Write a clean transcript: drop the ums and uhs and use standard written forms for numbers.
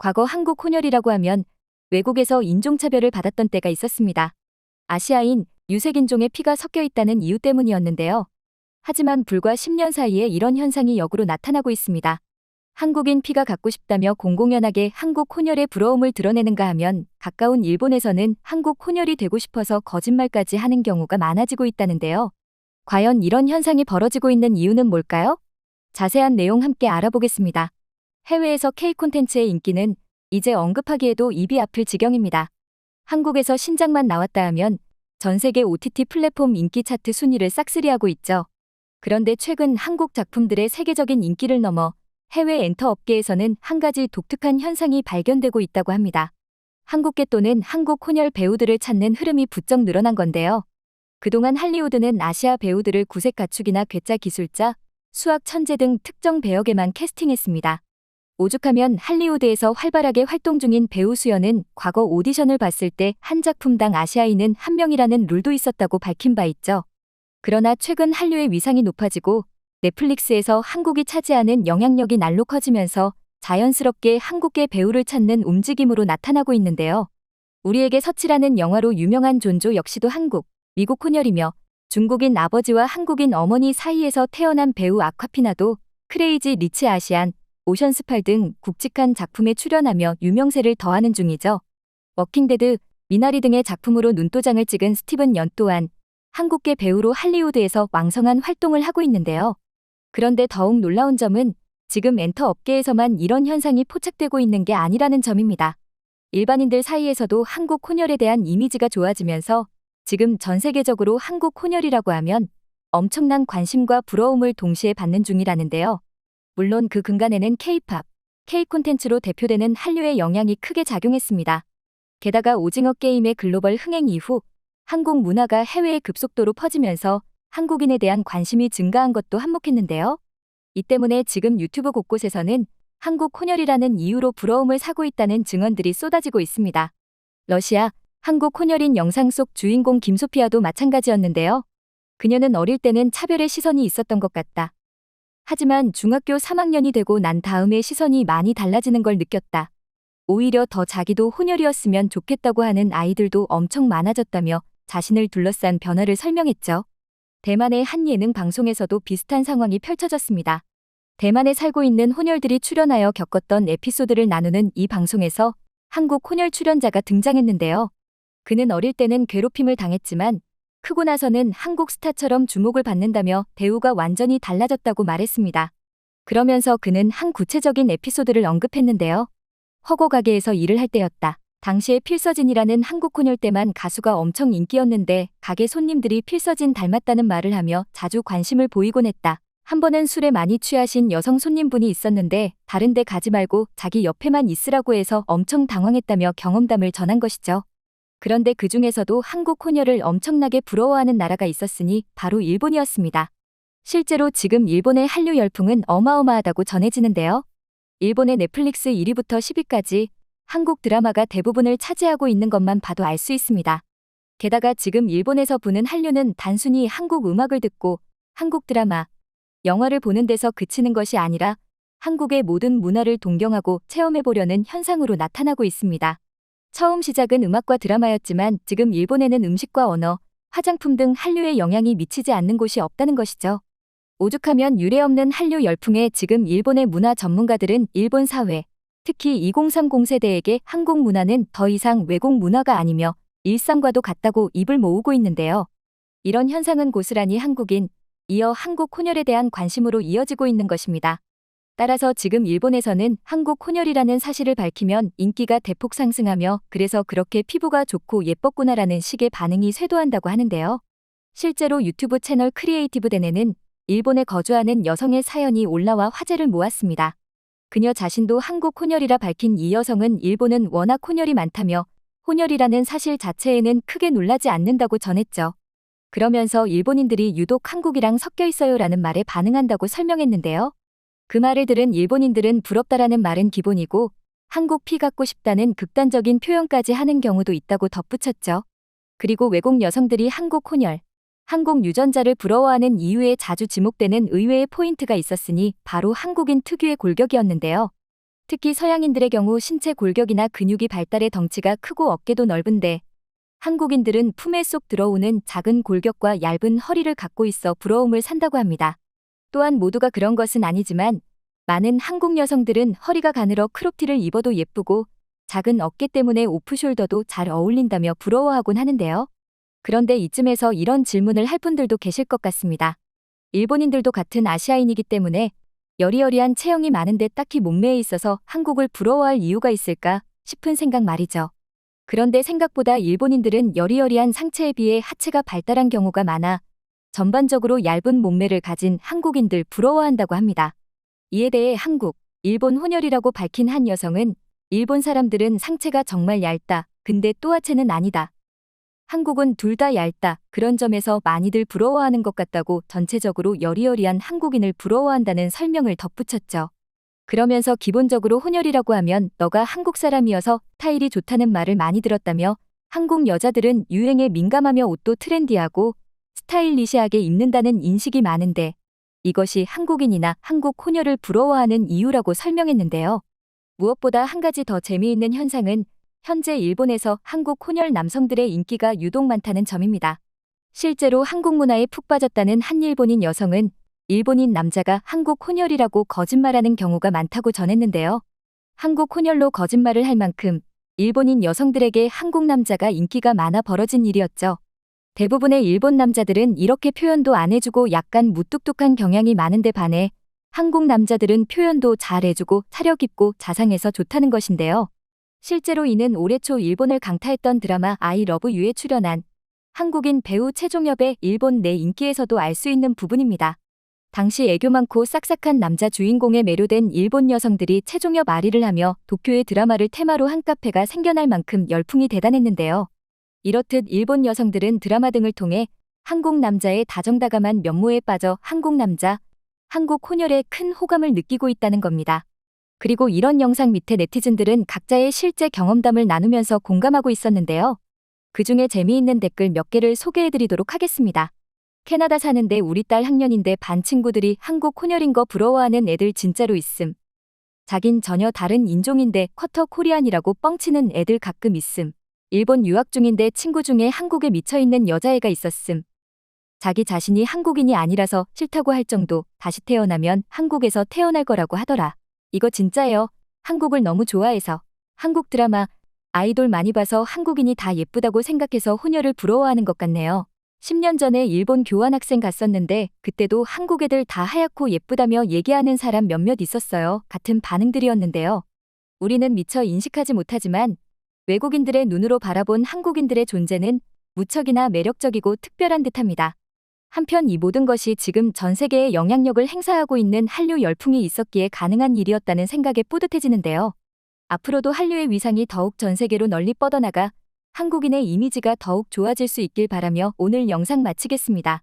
과거 한국 혼혈이라고 하면 외국에서 인종차별을 받았던 때가 있었습니다. 아시아인, 유색인종의 피가 섞여 있다는 이유 때문이었는데요. 하지만 불과 10년 사이에 이런 현상이 역으로 나타나고 있습니다. 한국인 피가 갖고 싶다며 공공연하게 한국 혼혈의 부러움을 드러내는가 하면 가까운 일본에서는 한국 혼혈이 되고 싶어서 거짓말까지 하는 경우가 많아지고 있다는데요. 과연 이런 현상이 벌어지고 있는 이유는 뭘까요? 자세한 내용 함께 알아보겠습니다. 해외에서 K 콘텐츠의 인기는 이제 언급하기에도 입이 아플 지경입니다. 한국에서 신작만 나왔다 하면 전 세계 OTT 플랫폼 인기 차트 순위를 싹쓸이하고 있죠. 그런데 최근 한국 작품들의 세계적인 인기를 넘어 해외 엔터 업계에서는 한 가지 독특한 현상이 발견되고 있다고 합니다. 한국계 또는 한국 혼혈 배우들을 찾는 흐름이 부쩍 늘어난 건데요. 그동안 할리우드는 아시아 배우들을 구색 가축이나 괴짜 기술자, 수학 천재 등 특정 배역에만 캐스팅했습니다. 오죽하면 할리우드에서 활발하게 활동 중인 배우 수연은 과거 오디션을 봤을 때 한 작품당 아시아인은 한 명이라는 룰도 있었다고 밝힌 바 있죠. 그러나 최근 한류의 위상이 높아지고 넷플릭스에서 한국이 차지하는 영향력이 날로 커지면서 자연스럽게 한국계 배우를 찾는 움직임으로 나타나고 있는데요. 우리에게 서치라는 영화로 유명한 존조 역시도 한국, 미국 혼혈이며 중국인 아버지와 한국인 어머니 사이에서 태어난 배우 아콰피나도 크레이지 리치 아시안, 오션스8 등 굵직한 작품에 출연하며 유명세를 더하는 중이죠. 워킹데드, 미나리 등의 작품으로 눈도장을 찍은 스티븐 연 또한 한국계 배우로 할리우드에서 왕성한 활동을 하고 있는데요. 그런데 더욱 놀라운 점은 지금 엔터 업계에서만 이런 현상이 포착되고 있는 게 아니라는 점입니다. 일반인들 사이에서도 한국 혼혈에 대한 이미지가 좋아지면서 지금 전 세계적으로 한국 혼혈이라고 하면 엄청난 관심과 부러움을 동시에 받는 중이라는데요. 물론 그 근간에는 K-팝, K-콘텐츠로 대표되는 한류의 영향이 크게 작용했습니다. 게다가 오징어 게임의 글로벌 흥행 이후 한국 문화가 해외에 급속도로 퍼지면서 한국인에 대한 관심이 증가한 것도 한몫했는데요. 이 때문에 지금 유튜브 곳곳에서는 한국 혼혈이라는 이유로 부러움을 사고 있다는 증언들이 쏟아지고 있습니다. 러시아, 한국 혼혈인 영상 속 주인공 김소피아도 마찬가지였는데요. 그녀는 어릴 때는 차별의 시선이 있었던 것 같다. 하지만 중학교 3학년이 되고 난 다음에 시선이 많이 달라지는 걸 느꼈다. 오히려 더 자기도 혼혈이었으면 좋겠다고 하는 아이들도 엄청 많아졌다며 자신을 둘러싼 변화를 설명했죠. 대만의 한 예능 방송에서도 비슷한 상황이 펼쳐졌습니다. 대만에 살고 있는 혼혈들이 출연하여 겪었던 에피소드를 나누는 이 방송에서 한국 혼혈 출연자가 등장했는데요. 그는 어릴 때는 괴롭힘을 당했지만 크고 나서는 한국 스타처럼 주목을 받는다며 대우가 완전히 달라졌다고 말했습니다. 그러면서 그는 한 구체적인 에피소드를 언급했는데요. 허거 가게에서 일을 할 때였다. 당시에 필서진이라는 한국 혼혈 때만 가수가 엄청 인기였는데 가게 손님들이 필서진 닮았다는 말을 하며 자주 관심을 보이곤 했다. 한 번은 술에 많이 취하신 여성 손님분이 있었는데 다른 데 가지 말고 자기 옆에만 있으라고 해서 엄청 당황했다며 경험담을 전한 것이죠. 그런데 그 중에서도 한국 혼혈을 엄청나게 부러워하는 나라가 있었으니 바로 일본이었습니다. 실제로 지금 일본의 한류 열풍은 어마어마하다고 전해지는데요. 일본의 넷플릭스 1위부터 10위까지 한국 드라마가 대부분을 차지하고 있는 것만 봐도 알 수 있습니다. 게다가 지금 일본에서 부는 한류는 단순히 한국 음악을 듣고 한국 드라마, 영화를 보는 데서 그치는 것이 아니라 한국의 모든 문화를 동경하고 체험해보려는 현상으로 나타나고 있습니다. 처음 시작은 음악과 드라마였지만 지금 일본에는 음식과 언어, 화장품 등 한류의 영향이 미치지 않는 곳이 없다는 것이죠. 오죽하면 유례없는 한류 열풍에 지금 일본의 문화 전문가들은 일본 사회, 특히 2030 세대에게 한국 문화는 더 이상 외국 문화가 아니며 일상과도 같다고 입을 모으고 있는데요. 이런 현상은 고스란히 한국인, 이어 한국 혼혈에 대한 관심으로 이어지고 있는 것입니다. 따라서 지금 일본에서는 한국 혼혈이라는 사실을 밝히면 인기가 대폭 상승하며 그래서 그렇게 피부가 좋고 예뻤구나라는 식의 반응이 쇄도한다고 하는데요. 실제로 유튜브 채널 크리에이티브 대내는 일본에 거주하는 여성의 사연이 올라와 화제를 모았습니다. 그녀 자신도 한국 혼혈이라 밝힌 이 여성은 일본은 워낙 혼혈이 많다며 혼혈이라는 사실 자체에는 크게 놀라지 않는다고 전했죠. 그러면서 일본인들이 유독 한국이랑 섞여 있어요라는 말에 반응한다고 설명했는데요. 그 말을 들은 일본인들은 부럽다라는 말은 기본이고 한국 피 갖고 싶다는 극단적인 표현까지 하는 경우도 있다고 덧붙였죠. 그리고 외국 여성들이 한국 혼혈, 한국 유전자를 부러워하는 이유에 자주 지목되는 의외의 포인트가 있었으니 바로 한국인 특유의 골격이었는데요. 특히 서양인들의 경우 신체 골격이나 근육이 발달해 덩치가 크고 어깨도 넓은데 한국인들은 품에 쏙 들어오는 작은 골격과 얇은 허리를 갖고 있어 부러움을 산다고 합니다. 또한 모두가 그런 것은 아니지만 많은 한국 여성들은 허리가 가늘어 크롭티를 입어도 예쁘고 작은 어깨 때문에 오프숄더도 잘 어울린다며 부러워하곤 하는데요. 그런데 이쯤에서 이런 질문을 할 분들도 계실 것 같습니다. 일본인들도 같은 아시아인이기 때문에 여리여리한 체형이 많은데 딱히 몸매에 있어서 한국을 부러워할 이유가 있을까 싶은 생각 말이죠. 그런데 생각보다 일본인들은 여리여리한 상체에 비해 하체가 발달한 경우가 많아 전반적으로 얇은 몸매를 가진 한국인들 부러워한다고 합니다. 이에 대해 한국, 일본 혼혈이라고 밝힌 한 여성은 일본 사람들은 상체가 정말 얇다. 근데 또 하체는 아니다. 한국은 둘 다 얇다. 그런 점에서 많이들 부러워하는 것 같다고 전체적으로 여리여리한 한국인을 부러워한다는 설명을 덧붙였죠. 그러면서 기본적으로 혼혈이라고 하면 너가 한국 사람이어서 스타일이 좋다는 말을 많이 들었다며 한국 여자들은 유행에 민감하며 옷도 트렌디하고 스타일리시하게 입는다는 인식이 많은데 이것이 한국인이나 한국 혼혈을 부러워하는 이유라고 설명했는데요. 무엇보다 한 가지 더 재미있는 현상은 현재 일본에서 한국 혼혈 남성들의 인기가 유독 많다는 점입니다. 실제로 한국 문화에 푹 빠졌다는 한 일본인 여성은 일본인 남자가 한국 혼혈이라고 거짓말하는 경우가 많다고 전했는데요. 한국 혼혈로 거짓말을 할 만큼 일본인 여성들에게 한국 남자가 인기가 많아 벌어진 일이었죠. 대부분의 일본 남자들은 이렇게 표현도 안 해주고 약간 무뚝뚝한 경향이 많은데 반해 한국 남자들은 표현도 잘 해주고 차력 있고 자상해서 좋다는 것인데요. 실제로 이는 올해 초 일본을 강타했던 드라마 아이 러브 유에 출연한 한국인 배우 최종엽의 일본 내 인기에서도 알 수 있는 부분입니다. 당시 애교 많고 싹싹한 남자 주인공에 매료된 일본 여성들이 최종엽 아리를 하며 도쿄의 드라마를 테마로 한 카페가 생겨날 만큼 열풍이 대단했는데요. 이렇듯 일본 여성들은 드라마 등을 통해 한국 남자의 다정다감한 면모에 빠져 한국 남자, 한국 혼혈에 큰 호감을 느끼고 있다는 겁니다. 그리고 이런 영상 밑에 네티즌들은 각자의 실제 경험담을 나누면서 공감하고 있었는데요. 그중에 재미있는 댓글 몇 개를 소개해드리도록 하겠습니다. 캐나다 사는데 우리 딸 학년인데 반 친구들이 한국 혼혈인 거 부러워하는 애들 진짜로 있음. 자긴 전혀 다른 인종인데 쿼터 코리안이라고 뻥치는 애들 가끔 있음. 일본 유학 중인데 친구 중에 한국에 미쳐있는 여자애가 있었음. 자기 자신이 한국인이 아니라서 싫다고 할 정도 다시 태어나면 한국에서 태어날 거라고 하더라. 이거 진짜예요. 한국을 너무 좋아해서. 한국 드라마, 아이돌 많이 봐서 한국인이 다 예쁘다고 생각해서 혼혈을 부러워하는 것 같네요. 10년 전에 일본 교환학생 갔었는데 그때도 한국 애들 다 하얗고 예쁘다며 얘기하는 사람 몇몇 있었어요. 같은 반응들이었는데요. 우리는 미처 인식하지 못하지만 외국인들의 눈으로 바라본 한국인들의 존재는 무척이나 매력적이고 특별한 듯합니다. 한편 이 모든 것이 지금 전 세계에 영향력을 행사하고 있는 한류 열풍이 있었기에 가능한 일이었다는 생각에 뿌듯해지는데요. 앞으로도 한류의 위상이 더욱 전 세계로 널리 뻗어나가 한국인의 이미지가 더욱 좋아질 수 있길 바라며 오늘 영상 마치겠습니다.